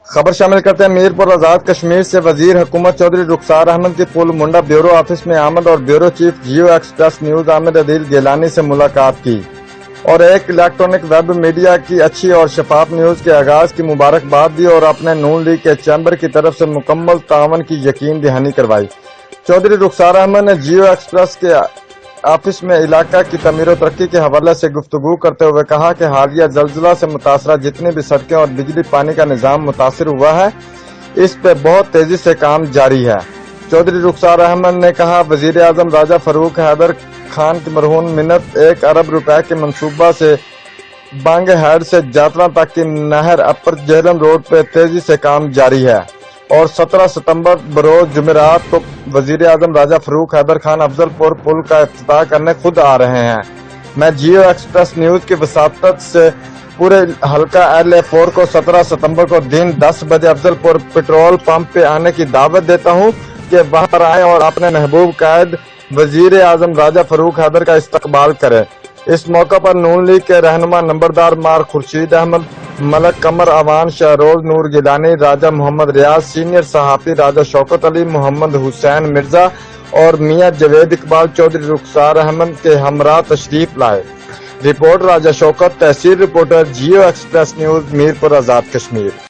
خبر شامل کرتے ہیں میرپور آزاد کشمیر سے وزیر حکومت چودھری رخسار احمد کی پل منڈا بیورو آفس میں آمد اور bureau chief Geo Express News Aamir Adeel Gilani سے ملاقات کی اور ایک الیکٹرانک ویب میڈیا کی اچھی اور شفاف نیوز کے آغاز کی مبارکباد دی اور اپنے نون لیگ کے چیمبر کی طرف سے مکمل تعاون کی یقین دہانی کروائی۔ چودھری رخسار احمد نے جیو ایکسپریس کے آفس میں علاقہ کی تعمیر و ترقی کے حوالے سے گفتگو کرتے ہوئے کہا کہ حالیہ زلزلہ سے متاثرہ جتنی بھی سڑکیں اور بجلی پانی کا نظام متاثر ہوا ہے اس پہ بہت تیزی سے کام جاری ہے۔ چودھری رخسار احمد نے کہا وزیر اعظم راجہ فاروق حیدر خان کی مرہون منت 1 ارب روپے کے منصوبہ سے بانگ ہیڈ سے جاترا تک کی نہر اپر جہلم روڈ پہ تیزی سے کام جاری ہے اور 17 ستمبر بروز جمعرات کو وزیر اعظم راجہ فاروق حیدر خان افضل پور پل کا افتتاح کرنے خود آ رہے ہیں۔ میں جیو ایکسپریس نیوز کی وساطت سے پورے حلقہ LA4 کو 17 ستمبر کو دن 10 بجے افضل پور پیٹرول پمپ پہ آنے کی دعوت دیتا ہوں کہ وہاں آئیں اور اپنے محبوب قائد وزیر اعظم راجہ فاروق حیدر کا استقبال کریں۔ اس موقع پر نون لیگ کے رہنما نمبردار مار خورشید احمد، ملک قمر اوان، شہروز نور گیلانی، راجہ محمد ریاض، سینئر صحافی راجہ شوکت علی، محمد حسین مرزا اور میاں جوید اقبال چودھری رخسار احمد کے ہمراہ تشریف لائے۔ رپورٹ راجہ شوکت، تحصیل reporter, Geo Express News, Mirpur Azad Kashmir.